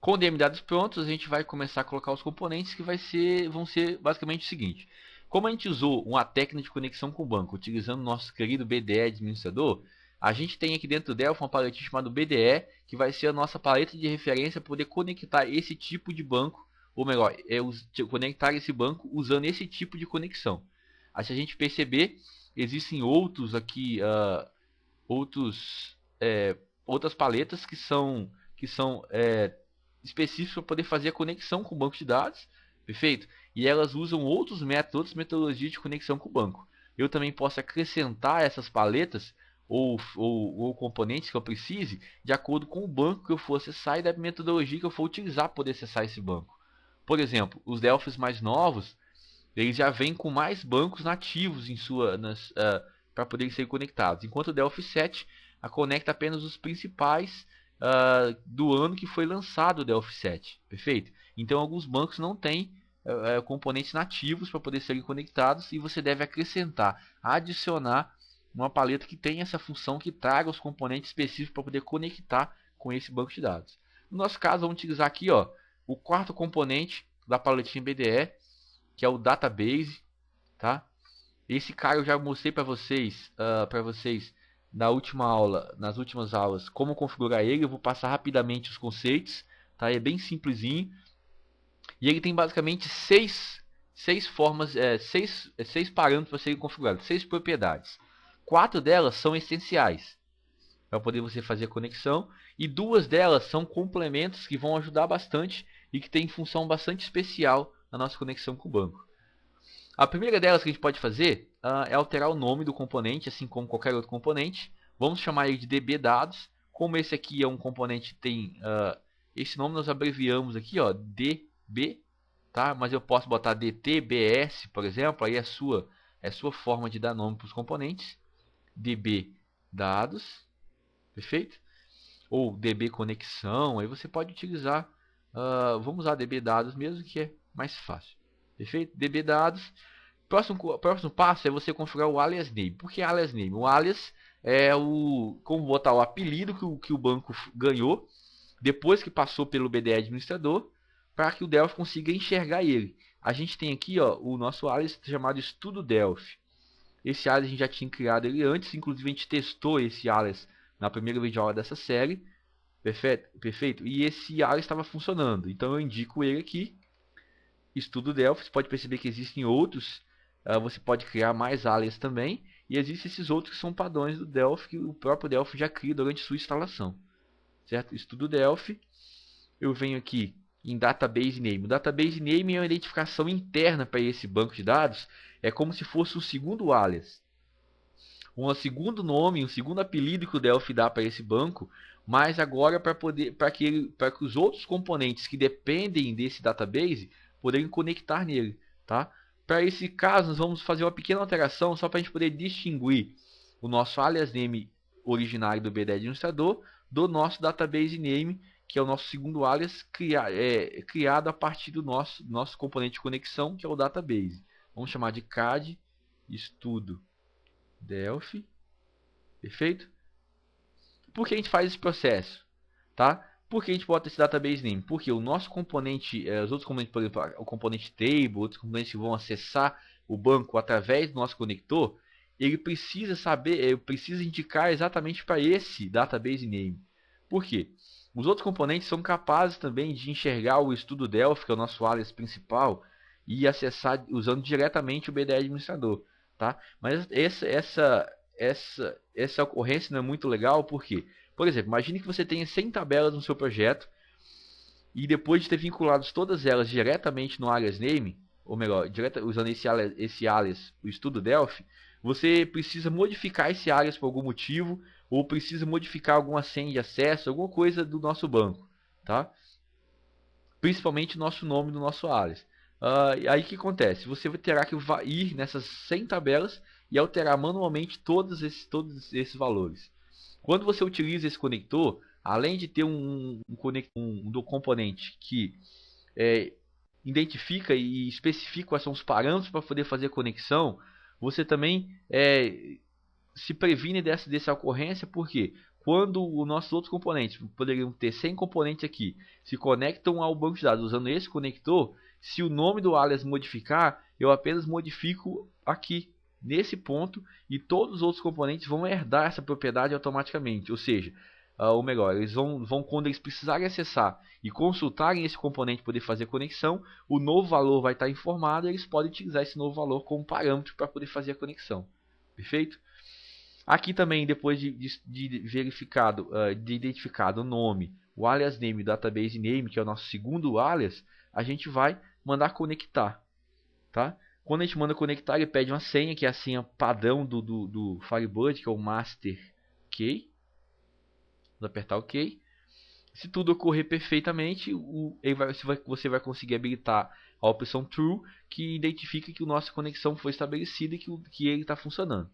Com o DM dados prontos, a gente vai começar a colocar os componentes que vão ser basicamente o seguinte. Como a gente usou uma técnica de conexão com o banco, utilizando o nosso querido BDE administrador, a gente tem aqui dentro do Delphi uma paletinha chamada BDE, que vai ser a nossa paleta de referência para poder conectar esse tipo de banco, ou melhor, conectar esse banco usando esse tipo de conexão. Aí, se a gente perceber, existem outros aqui, outros, outras paletas que são específicos para poder fazer a conexão com o banco de dados, perfeito? E elas usam outros métodos, outras metodologias de conexão com o banco. Eu também posso acrescentar essas paletas ou componentes que eu precise de acordo com o banco que eu for acessar e da metodologia que eu for utilizar para poder acessar esse banco. Por exemplo, os Delphis mais novos, eles já vêm com mais bancos nativos para poderem ser conectados, enquanto o Delphi 7 conecta apenas os principais do ano que foi lançado o Delphi 7, perfeito? Então alguns bancos não têm componentes nativos para poder serem conectados e você deve acrescentar, adicionar uma paleta que tenha essa função que traga os componentes específicos para poder conectar com esse banco de dados. No nosso caso, vamos utilizar aqui o quarto componente da paletinha BDE, que é o database, tá? Esse cara eu já mostrei para vocês na última aula, nas últimas aulas, como configurar ele. Eu vou passar rapidamente os conceitos, tá? É bem simplesinho. E ele tem basicamente seis formas, seis parâmetros para serem configurados, seis propriedades. Quatro delas são essenciais para poder você fazer a conexão e duas delas são complementos que vão ajudar bastante e que tem função bastante especial na nossa conexão com o banco. A primeira delas que a gente pode fazer é alterar o nome do componente, assim como qualquer outro componente. Vamos chamar ele de dbDados. Como esse aqui é um componente que tem esse nome, nós abreviamos aqui, db, tá? Mas eu posso botar dtbs, por exemplo, aí é a sua forma de dar nome para os componentes. dbDados, perfeito? Ou dbConexão, aí você pode utilizar, vamos usar dbDados mesmo, que é mais fácil. Perfeito? dbDados. Próximo passo é você configurar o alias name. Por que alias name? O alias é como botar o apelido que o banco ganhou depois que passou pelo BDE administrador para que o Delphi consiga enxergar ele. A gente tem aqui o nosso alias chamado estudo Delphi. Esse alias a gente já tinha criado ele antes, inclusive a gente testou esse alias na primeira videoaula dessa série. Perfeito? E esse alias estava funcionando. Então eu indico ele aqui. Estudo Delphi. Você pode perceber que existem outros. Você pode criar mais alias também. E existem esses outros que são padrões do Delphi que o próprio Delphi já cria durante sua instalação. Certo? Estudo Delphi. Eu venho aqui em Database Name. O Database Name é uma identificação interna para esse banco de dados. É como se fosse um segundo alias. Um segundo nome, um segundo apelido que o Delphi dá para esse banco, mas agora para que os outros componentes que dependem desse database poderem conectar nele, tá? Para esse caso, nós vamos fazer uma pequena alteração só para a gente poder distinguir o nosso alias name originário do BDE administrador do nosso database name, que é o nosso segundo alias criado a partir do nosso componente de conexão, que é o database. Vamos chamar de CAD estudo Delphi, perfeito? Por que a gente faz esse processo? Tá? Por que a gente bota esse database name? Porque o nosso componente, os outros componentes, por exemplo, o componente table, outros componentes que vão acessar o banco através do nosso conector, ele precisa saber, ele precisa indicar exatamente para esse database name. Por quê? Os outros componentes são capazes também de enxergar o estudo Delphi, que é o nosso alias principal, e acessar usando diretamente o BDE administrador. Tá? Mas essa ocorrência não é muito legal porque, por exemplo, imagine que você tenha 100 tabelas no seu projeto e depois de ter vinculado todas elas diretamente no alias name, ou melhor, usando esse alias, o estudo Delphi, você precisa modificar esse alias por algum motivo ou precisa modificar alguma senha de acesso, alguma coisa do nosso banco, tá? Principalmente o nosso nome do nosso alias. Aí o que acontece? Você terá que ir nessas 100 tabelas e alterar manualmente todos esses valores. Quando você utiliza esse conector, além de ter do componente que identifica e especifica quais são os parâmetros para poder fazer a conexão, você também se previne dessa ocorrência, por quê? quando os nossos outros componentes, poderiam ter 100 componentes aqui, se conectam ao banco de dados usando esse conector, se o nome do alias modificar, eu apenas modifico aqui, nesse ponto, e todos os outros componentes vão herdar essa propriedade automaticamente. Ou seja, ou melhor, eles vão quando eles precisarem acessar e consultarem esse componente poder fazer conexão, o novo valor vai estar informado e eles podem utilizar esse novo valor como parâmetro para poder fazer a conexão. Perfeito? Aqui também, depois de verificado, de identificado o nome, o alias name e o database name, que é o nosso segundo alias, a gente vai mandar conectar. Tá? Quando a gente manda conectar, ele pede uma senha, que é a senha padrão do Firebird, que é o Master Key. Vou apertar OK. Se tudo ocorrer perfeitamente, você vai conseguir habilitar a opção True, que identifica que a nossa conexão foi estabelecida e que ele está funcionando.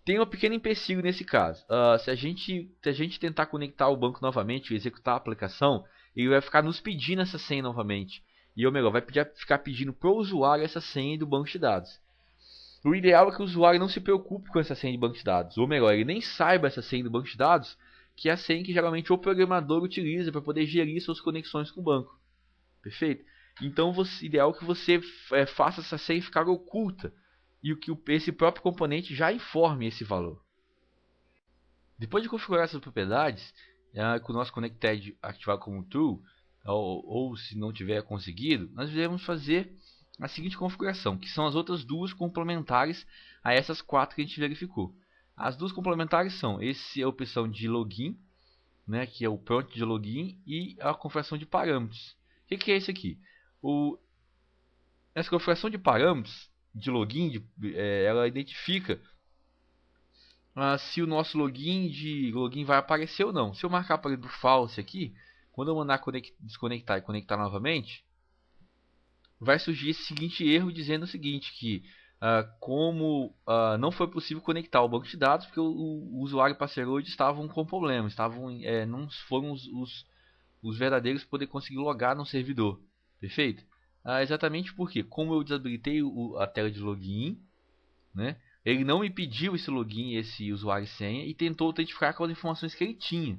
Tem um pequeno empecilho nesse caso. Se a gente tentar conectar o banco novamente e executar a aplicação, ele vai ficar nos pedindo essa senha novamente. E ou melhor, vai ficar pedindo para o usuário essa senha do banco de dados. O ideal é que o usuário não se preocupe com essa senha de banco de dados. Ou melhor, ele nem saiba essa senha do banco de dados, que é a senha que geralmente o programador utiliza para poder gerir suas conexões com o banco. Perfeito? Então, o ideal é que você faça essa senha ficar oculta e que esse próprio componente já informe esse valor. Depois de configurar essas propriedades, com o nosso connected ativado como true, ou se não tiver conseguido, nós devemos fazer a seguinte configuração, que são as outras duas complementares a essas quatro que a gente verificou. As duas complementares são a opção de login, né, que é o prompt de login, e a configuração de parâmetros. O que é isso aqui? Essa configuração de parâmetros de login, ela identifica se o nosso login vai aparecer ou não. Se eu marcar por exemplo false aqui, quando eu mandar desconectar e conectar novamente, vai surgir esse seguinte erro dizendo o seguinte, que não foi possível conectar o banco de dados porque o usuário e parceroide estavam com problema, não foram os verdadeiros poder conseguir logar no servidor. Perfeito? Exatamente porque, como eu desabilitei a tela de login, né, ele não me pediu esse login, esse usuário e senha, e tentou autentificar com as informações que ele tinha.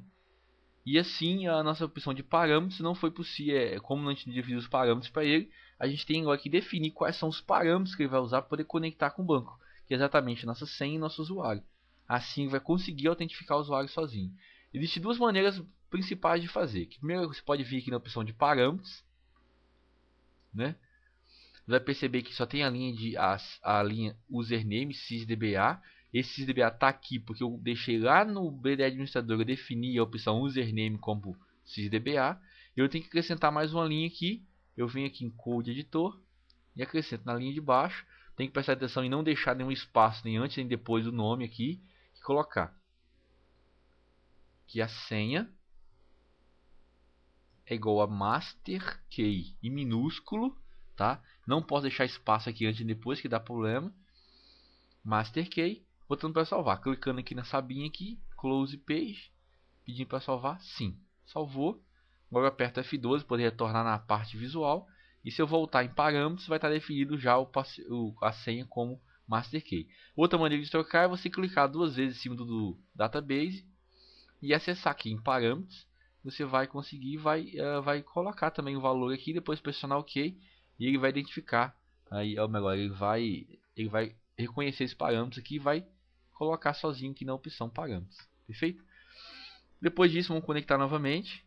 E assim, a nossa opção de parâmetros não foi possível. Como não tinha definido os parâmetros para ele, a gente tem agora que definir quais são os parâmetros que ele vai usar para poder conectar com o banco, que é exatamente a nossa senha e nosso usuário. Assim, ele vai conseguir autentificar o usuário sozinho. Existem duas maneiras principais de fazer. Primeiro, você pode vir aqui na opção de parâmetros, né? Você vai perceber que só tem a linha username sysdba. Esse sysdba está aqui porque eu deixei lá no BDE administrador, eu defini a opção username como sysdba. Eu tenho que acrescentar mais uma linha aqui. Eu venho aqui em code editor e acrescento na linha de baixo. Tem que prestar atenção em não deixar nenhum espaço nem antes nem depois do nome aqui e colocar que a senha é igual a master key em minúsculo, tá? Não posso deixar espaço aqui antes e depois que dá problema. Master key, botando para salvar, clicando aqui nessa abinha aqui, close page, pedindo para salvar, sim, salvou. Agora eu aperto F12 para poder retornar na parte visual. E se eu voltar em parâmetros, vai estar definido já a senha como master key. Outra maneira de trocar é você clicar duas vezes em cima do database e acessar aqui em parâmetros. Você vai conseguir, vai colocar também o valor aqui, depois pressionar OK e ele vai identificar. Aí, ou melhor, ele vai reconhecer esses parâmetros aqui e vai colocar sozinho aqui na opção parâmetros. Perfeito? Depois disso, vamos conectar novamente.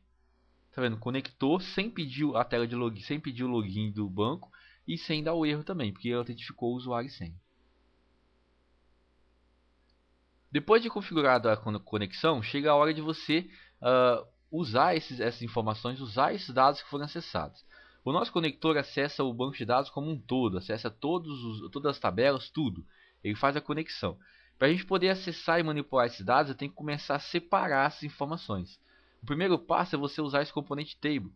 Tá vendo? Conectou sem pedir a tela de login, sem pedir o login do banco e sem dar o erro também, porque ele autentificou o usuário e senha. Depois de configurada a conexão, chega a hora de você usar essas informações, usar esses dados que foram acessados. O nosso conector acessa o banco de dados como um todo, acessa todas as tabelas, tudo. Ele faz a conexão. Para a gente poder acessar e manipular esses dados, eu tenho que começar a separar essas informações. O primeiro passo é você usar esse componente table,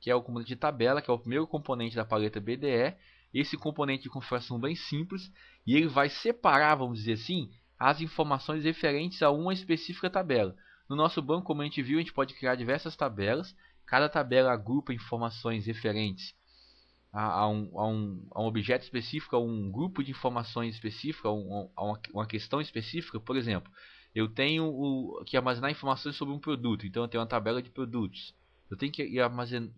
que é o componente de tabela, que é o primeiro componente da paleta BDE. Esse componente de configuração bem simples, e ele vai separar, vamos dizer assim, as informações referentes a uma específica tabela. No nosso banco, como a gente viu, a gente pode criar diversas tabelas. Cada tabela agrupa informações referentes a um objeto específico, a um grupo de informações específico, a uma questão específica. Por exemplo, Eu tenho que armazenar informações sobre um produto, então eu tenho uma tabela de produtos. Eu tenho que armazenar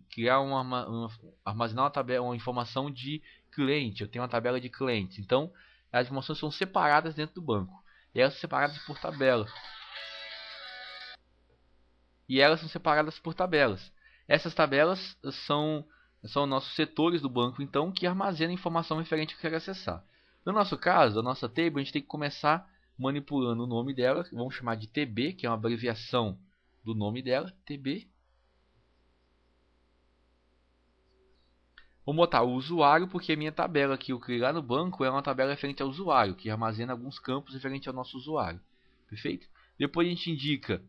uma informação de cliente, eu tenho uma tabela de clientes. Então, as informações são separadas dentro do banco. E elas são separadas por tabela. Essas tabelas são nossos setores do banco, então, que armazenam informação referente ao que eu quero acessar. No nosso caso, a nossa table, a gente tem que começar manipulando o nome dela, vamos chamar de TB, que é uma abreviação do nome dela, TB. Vou botar o usuário, porque a minha tabela que eu criei lá no banco é uma tabela referente ao usuário, que armazena alguns campos referente ao nosso usuário. Perfeito? Depois a gente indica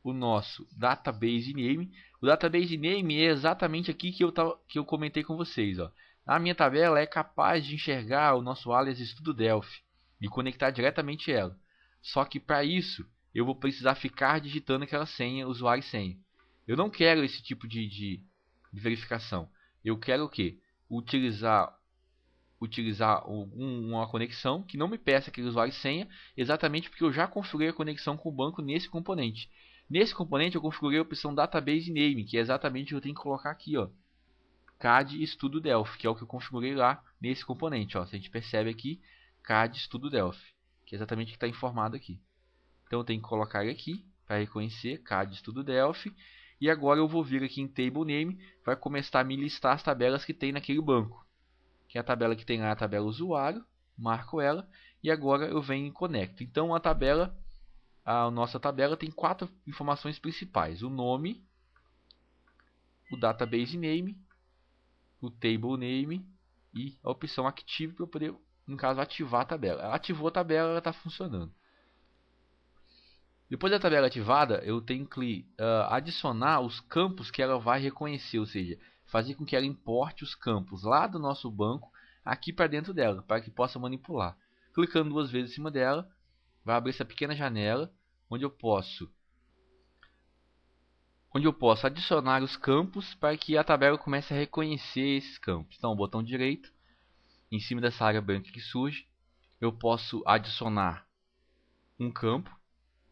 o nosso database name. O database name é exatamente aqui que eu comentei com vocês. Ó. A minha tabela é capaz de enxergar o nosso alias Estudo Delphi e conectar diretamente ela. Só que para isso eu vou precisar ficar digitando aquela senha, usuário e senha. Eu não quero esse tipo de verificação. Eu quero o quê? Utilizar uma conexão que não me peça aquele usuário e senha, exatamente porque eu já configurei a conexão com o banco nesse componente. Nesse componente eu configurei a opção Database Name, que é exatamente o que eu tenho que colocar aqui, ó, CAD Estudo Delphi, que é o que eu configurei lá nesse componente. Ó. Se a gente percebe aqui, CAD Estudo Delphi, que é exatamente o que está informado aqui. Então eu tenho que colocar ele aqui para reconhecer CAD Estudo Delphi. E agora eu vou vir aqui em Table Name, vai começar a me listar as tabelas que tem naquele banco. Que é a tabela que tem lá, a tabela usuário, marco ela e agora eu venho e conecto. Então a nossa tabela tem 4 informações principais: o nome, o database name, o table name e a opção active para eu poder, no caso, ativar a tabela. Ela ativou a tabela, ela está funcionando. Depois da tabela ativada, eu tenho que adicionar os campos que ela vai reconhecer, ou seja, fazer com que ela importe os campos lá do nosso banco aqui para dentro dela, para que possa manipular. Clicando 2 vezes em cima dela, vai abrir essa pequena janela onde eu posso adicionar os campos para que a tabela comece a reconhecer esses campos. Então, o botão direito, em cima dessa área branca que surge, eu posso adicionar um campo.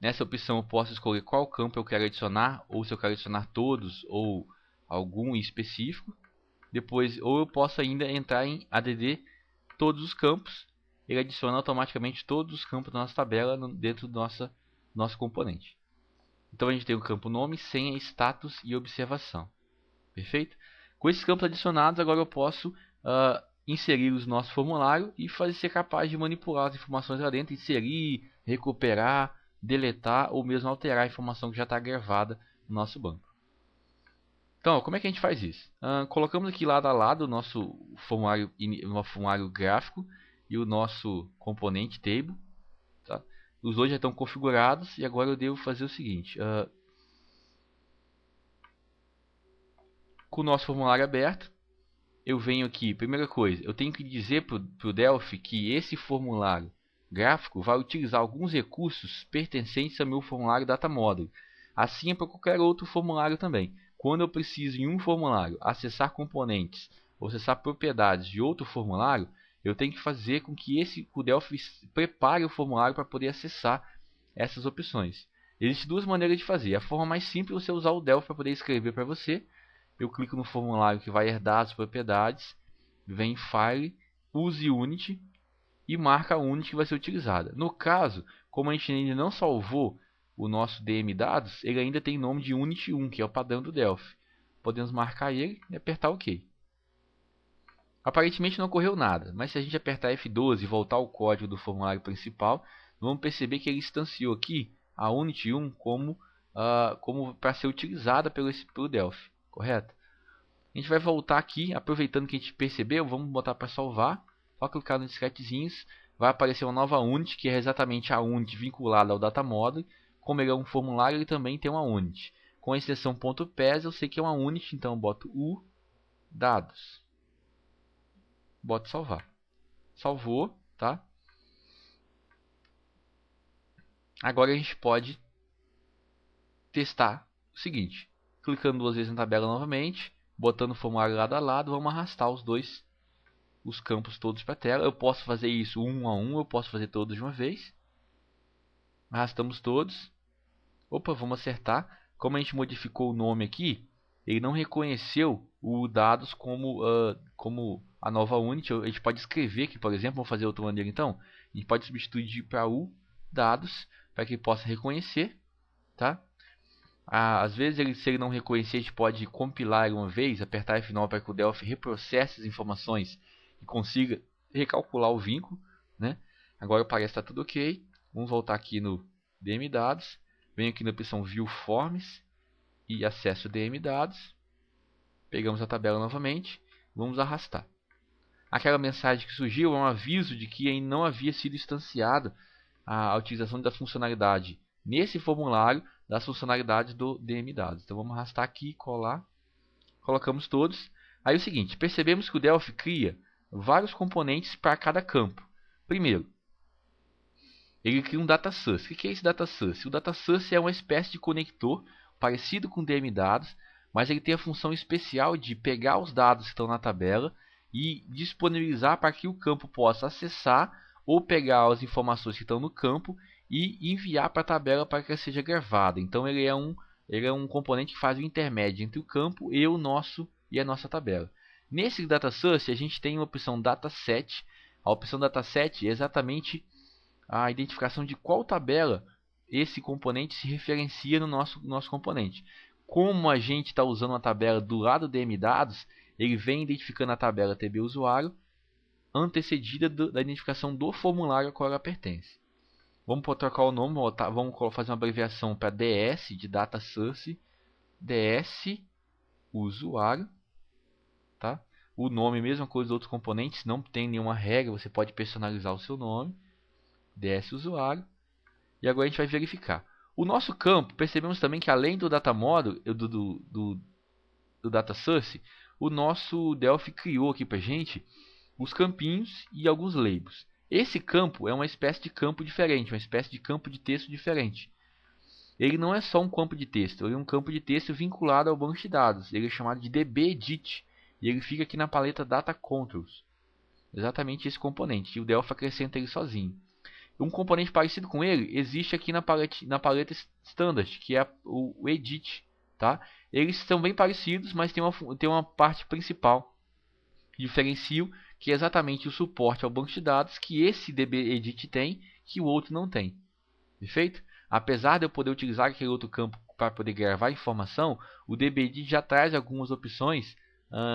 Nessa opção eu posso escolher qual campo eu quero adicionar, ou se eu quero adicionar todos, ou algum em específico. Depois, ou eu posso ainda entrar em add todos os campos. Ele adiciona automaticamente todos os campos da nossa tabela dentro do nosso componente. Então a gente tem o campo nome, senha, status e observação. Perfeito? Com esses campos adicionados, agora eu posso inserir os nossos formulários e ser capaz de manipular as informações lá dentro, inserir, recuperar, deletar ou mesmo alterar a informação que já está gravada no nosso banco. Então, como é que a gente faz isso? Colocamos aqui lado a lado o nosso formulário gráfico e o nosso componente table. Tá? Os dois já estão configurados e agora eu devo fazer o seguinte. Com o nosso formulário aberto, eu venho aqui, primeira coisa, eu tenho que dizer para o Delphi que esse formulário gráfico vai utilizar alguns recursos pertencentes ao meu formulário Data Model. Assim é para qualquer outro formulário também. Quando eu preciso em um formulário acessar componentes ou acessar propriedades de outro formulário, eu tenho que fazer com que o Delphi prepare o formulário para poder acessar essas opções. Existem 2 maneiras de fazer. A forma mais simples é você usar o Delphi para poder escrever para você. Eu clico no formulário que vai herdar as propriedades, vem em File, use Unity e marca a Unity que vai ser utilizada. No caso, como a gente ainda não salvou o nosso DM dados, ele ainda tem nome de Unity 1, que é o padrão do Delphi. Podemos marcar ele e apertar OK. Aparentemente não ocorreu nada, mas se a gente apertar F12 e voltar ao código do formulário principal, vamos perceber que ele instanciou aqui a Unity 1 como para ser utilizada pelo Delphi, correto? A gente vai voltar aqui, aproveitando que a gente percebeu, vamos botar para salvar, só clicar nos disquetezinhos, vai aparecer uma nova Unity, que é exatamente a Unity vinculada ao Data Model. Como ele é um formulário, ele também tem uma Unity. Com a extensão .pes, eu sei que é uma Unity, então eu boto U, dados. Boto salvar. Salvou, tá? Agora a gente pode testar o seguinte. Clicando 2 vezes na tabela novamente, botando o formulário lado a lado, vamos arrastar os campos todos para a tela. Eu posso fazer isso um a um, eu posso fazer todos de uma vez. Arrastamos todos. Opa, vamos acertar. Como a gente modificou o nome aqui, ele não reconheceu o dados como a nova unit. A gente pode escrever aqui, por exemplo, vamos fazer outra maneira então. A gente pode substituir para u dados para que ele possa reconhecer, tá? Às vezes, se ele não reconhecer, a gente pode compilar uma vez, apertar F9 para que o Delphi reprocesse as informações e consiga recalcular o vínculo, né? Agora parece que está tudo ok. Vamos voltar aqui no DM Dados. Venho aqui na opção View Forms e acesso DM Dados. Pegamos a tabela novamente. Vamos arrastar. Aquela mensagem que surgiu é um aviso de que ainda não havia sido instanciada a utilização da funcionalidade nesse formulário das funcionalidades do DM Dados. Então vamos arrastar aqui, colar, colocamos todos. Aí é o seguinte, percebemos que o Delphi cria vários componentes para cada campo. Primeiro, ele cria um data source. O que é esse data source? O data source é uma espécie de conector parecido com o DM Dados, mas ele tem a função especial de pegar os dados que estão na tabela e disponibilizar para que o campo possa acessar ou pegar as informações que estão no campo e enviar para a tabela para que ela seja gravada. Então ele é um componente que faz o intermédio entre o campo e a nossa tabela. Nesse data source a gente tem a opção dataset. A opção dataset é exatamente a identificação de qual tabela esse componente se referencia no nosso componente. Como a gente está usando a tabela do lado do DM Dados, ele vem identificando a tabela TB usuário antecedida da identificação do formulário ao qual ela pertence. Vamos trocar o nome, vamos fazer uma abreviação para DS, de Data Source, DS usuário, tá? O nome, mesma coisa dos outros componentes, não tem nenhuma regra, você pode personalizar o seu nome, DS usuário, e agora a gente vai verificar. O nosso campo, percebemos também que além do data model, do data source, o nosso Delphi criou aqui para a gente os campinhos e alguns labels. Esse campo é uma espécie de campo diferente, uma espécie de campo de texto diferente. Ele não é só um campo de texto, ele é um campo de texto vinculado ao banco de dados. Ele é chamado de dbEdit e ele fica aqui na paleta Data Controls. Exatamente esse componente, e o Delphi acrescenta ele sozinho. Um componente parecido com ele existe aqui na paleta Standard, que é o Edit. Tá? Eles são bem parecidos, mas tem uma parte principal que diferencia, que é exatamente o suporte ao banco de dados que esse dbEdit tem, que o outro não tem. Perfeito? Apesar de eu poder utilizar aquele outro campo para poder gravar informação, o dbEdit já traz algumas opções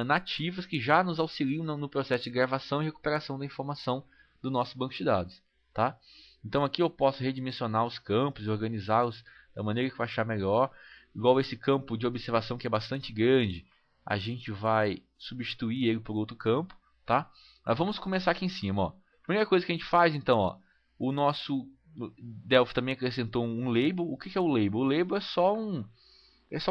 nativas que já nos auxiliam no processo de gravação e recuperação da informação do nosso banco de dados. Tá? Então aqui eu posso redimensionar os campos e organizá-los da maneira que eu achar melhor. Igual esse campo de observação que é bastante grande, a gente vai substituir ele por outro campo, tá? Mas vamos começar aqui em cima, ó. Primeira coisa que a gente faz, então, ó, o nosso Delphi também acrescentou um label. O que é o label? O label é só um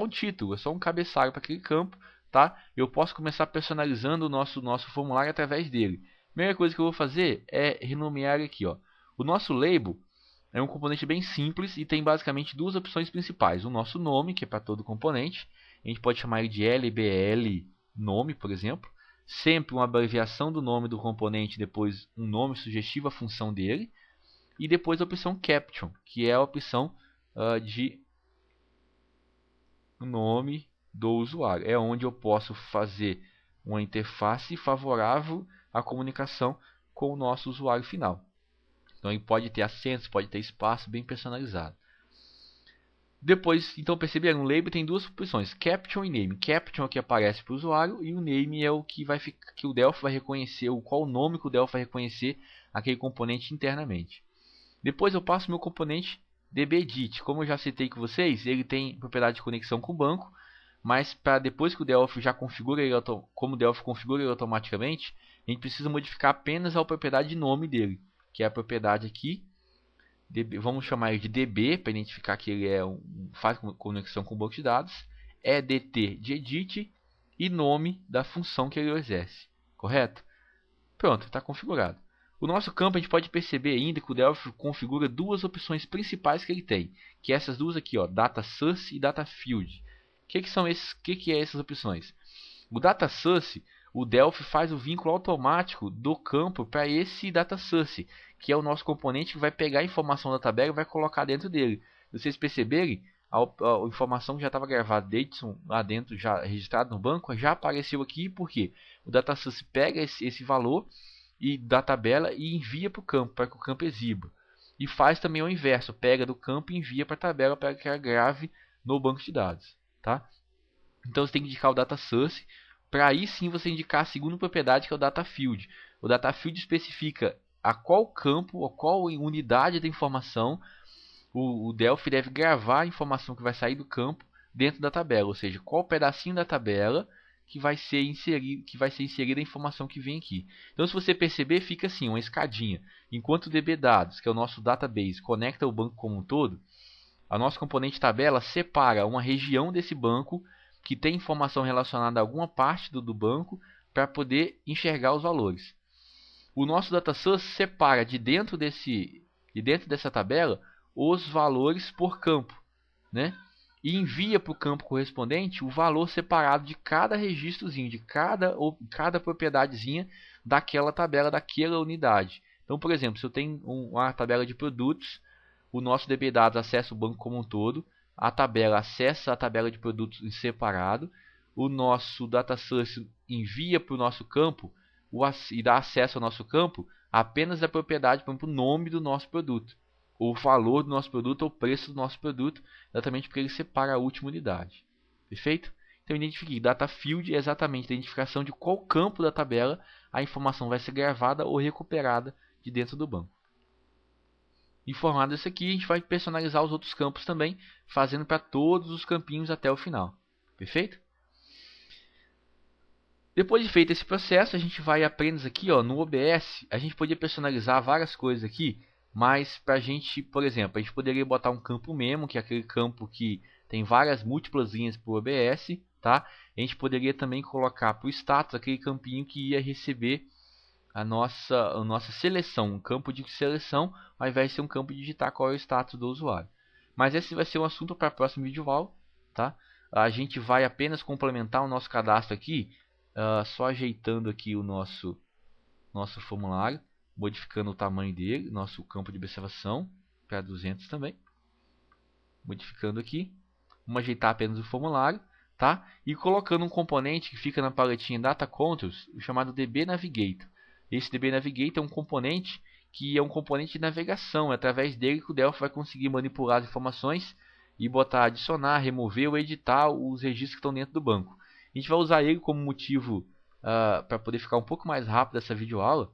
título, é só um cabeçalho para aquele campo, tá? Eu posso começar personalizando o nosso formulário através dele. Primeira coisa que eu vou fazer é renomear ele aqui, ó. O nosso label é um componente bem simples e tem basicamente duas opções principais. O nosso nome, que é para todo componente. A gente pode chamar ele de LBL nome, por exemplo. Sempre uma abreviação do nome do componente, depois um nome sugestivo à função dele. E depois a opção Caption, que é a opção de nome do usuário. É onde eu posso fazer uma interface favorável à comunicação com o nosso usuário final. Então ele pode ter acentos, pode ter espaço, bem personalizado. Depois, então perceberam, no label tem duas opções, Caption e Name. Caption é o que aparece para o usuário e o Name é o que o Delphi vai reconhecer, qual o nome que o Delphi vai reconhecer aquele componente internamente. Depois eu passo o meu componente dbEdit. Como eu já citei com vocês, ele tem propriedade de conexão com o banco, mas para depois que o Delphi já configura ele, como o Delphi configura ele automaticamente, a gente precisa modificar apenas a propriedade de nome dele, que é a propriedade aqui, vamos chamar ele de db, para identificar que ele faz conexão com o banco de dados, edt de edit e nome da função que ele exerce, correto? Pronto, está configurado. O nosso campo a gente pode perceber ainda que o Delphi configura duas opções principais que ele tem, que é essas duas aqui, ó, Data Source e Data Field. O que é essas opções? O Data Source, o Delphi faz o vínculo automático do campo para esse data source, que é o nosso componente que vai pegar a informação da tabela e vai colocar dentro dele. Se vocês perceberem, a informação que já estava gravada Davidson lá dentro, já registrado no banco, já apareceu aqui, porque o data source pega esse valor da tabela e envia para o campo, para que o campo exiba. E faz também o inverso, pega do campo e envia para a tabela para que ela grave no banco de dados. Tá? Então você tem que indicar o data source, para aí sim você indicar a segunda propriedade, que é o data field. O data field especifica a qual campo, ou qual unidade da informação o Delphi deve gravar a informação que vai sair do campo dentro da tabela, ou seja, qual pedacinho da tabela que vai ser inserida a informação que vem aqui. Então, se você perceber, fica assim, uma escadinha. Enquanto o DBDados, que é o nosso database, conecta o banco como um todo, a nossa componente tabela separa uma região desse banco que tem informação relacionada a alguma parte do banco para poder enxergar os valores. O nosso data source separa de dentro dessa tabela os valores por campo, né? E envia para o campo correspondente o valor separado de cada registrozinho, de cada propriedadezinha daquela tabela, daquela unidade. Então, por exemplo, se eu tenho uma tabela de produtos, o nosso DBDados acessa o banco como um todo, a tabela acessa a tabela de produtos em separado, o nosso data source envia para o nosso campo e dá acesso ao nosso campo apenas a propriedade, por exemplo, o nome do nosso produto, o valor do nosso produto ou o preço do nosso produto, exatamente porque ele separa a última unidade. Perfeito? Então identifiquei, data field é exatamente a identificação de qual campo da tabela a informação vai ser gravada ou recuperada de dentro do banco. Informado isso aqui, a gente vai personalizar os outros campos também, fazendo para todos os campinhos até o final. Perfeito? Depois de feito esse processo, a gente vai apenas aqui, ó, no OBS, a gente poderia personalizar várias coisas aqui, mas para a gente, por exemplo, a gente poderia botar um campo memo, que é aquele campo que tem várias múltiplas linhas para o OBS, tá? A gente poderia também colocar para o status aquele campinho que ia receber a nossa seleção, um campo de seleção, ao invés de ser um campo de digitar qual é o status do usuário. Mas esse vai ser um assunto para a próxima videoaula, tá? A gente vai apenas complementar o nosso cadastro aqui, só ajeitando aqui o nosso formulário, modificando o tamanho dele, nosso campo de observação para 200 também, modificando aqui, vamos ajeitar apenas o formulário, tá? E colocando um componente que fica na paletinha Data Controls, chamado DB Navigator. Esse DB Navigator é um componente que é um componente de navegação, é através dele que o Delphi vai conseguir manipular as informações e botar, adicionar, remover ou editar os registros que estão dentro do banco. A gente vai usar ele como motivo para poder ficar um pouco mais rápido essa videoaula,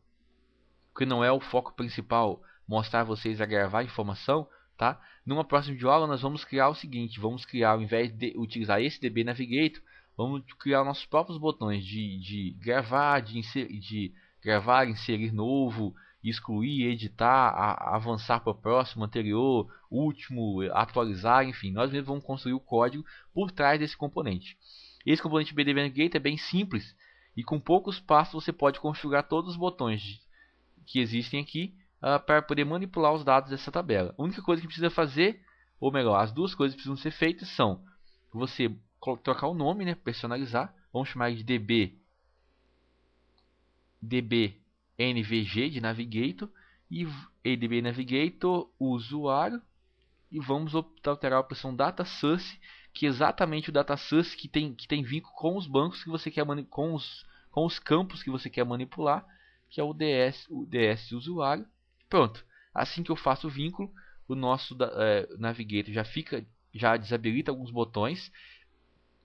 porque não é o foco principal mostrar a vocês a gravar informação, tá? Numa próxima videoaula nós vamos criar o seguinte, vamos criar, ao invés de utilizar esse DB Navigator, vamos criar nossos próprios botões de gravar, de gravar, inserir novo, excluir, editar, avançar para o próximo, anterior, último, atualizar, enfim, nós mesmos vamos construir o código por trás desse componente. Esse componente BDB Navigator é bem simples e com poucos passos você pode configurar todos os botões que existem aqui para poder manipular os dados dessa tabela. A única coisa que precisa fazer, ou melhor, as duas coisas que precisam ser feitas são você trocar o nome, né, personalizar, vamos chamar de DB NVG de Navigator e DB Navigator usuário, e vamos alterar a opção Data Source, que é exatamente o Data Source que tem vínculo com os bancos que você quer com os campos que você quer manipular, que é o DS usuário. Pronto. Assim que eu faço o vínculo, o nosso Navigator já desabilita alguns botões,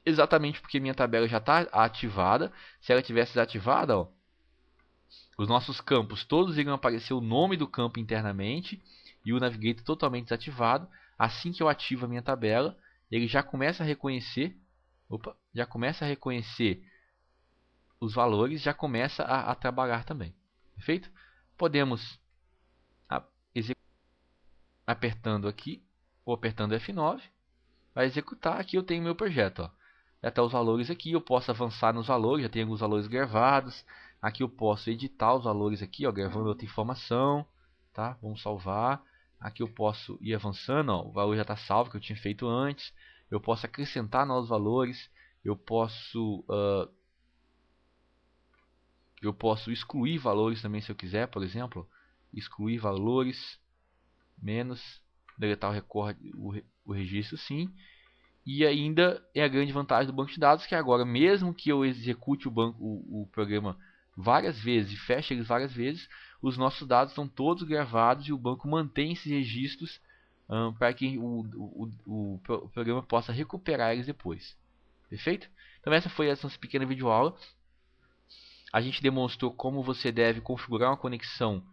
exatamente porque minha tabela já está ativada. Se ela tivesse desativada, ó, os nossos campos todos iriam aparecer o nome do campo internamente e o Navigator totalmente desativado. Assim que eu ativo a minha tabela, ele já começa a reconhecer, os valores, já começa a trabalhar também. Perfeito? Podemos apertando aqui ou apertando F9, vai executar. Aqui eu tenho meu projeto, ó. Já está os valores aqui, eu posso avançar nos valores, já tenho alguns valores gravados. Aqui eu posso editar os valores aqui, ó, gravando outra informação, tá? Vamos salvar. Aqui eu posso ir avançando, ó, o valor já está salvo que eu tinha feito antes. Eu posso acrescentar novos valores, eu posso Eu posso excluir valores também se eu quiser, por exemplo. Excluir valores, menos, deletar o registro sim. E ainda é a grande vantagem do banco de dados, que agora, mesmo que eu execute o programa várias vezes e feche eles várias vezes, os nossos dados estão todos gravados e o banco mantém esses registros para que o programa possa recuperar eles depois. Perfeito? Então essa foi essa nossa pequena videoaula. A gente demonstrou como você deve configurar uma conexão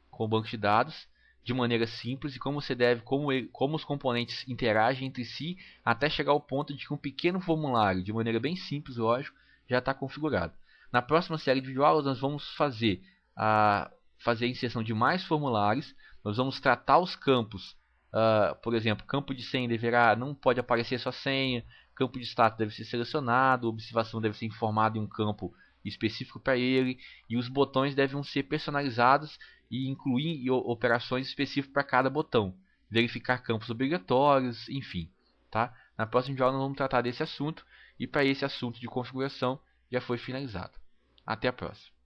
com o banco de dados de maneira simples e como você deve, como os componentes interagem entre si até chegar ao ponto de que um pequeno formulário, de maneira bem simples, lógico, já está configurado. Na próxima série de videoaulas nós vamos fazer a inserção de mais formulários, nós vamos tratar os campos, por exemplo, campo de senha não pode aparecer só senha, campo de status deve ser selecionado, observação deve ser informada em um campo específico para ele, e os botões devem ser personalizados e incluir operações específicas para cada botão, verificar campos obrigatórios, enfim. Tá? Na próxima aula nós vamos tratar desse assunto, e para esse assunto de configuração já foi finalizado. Até a próxima.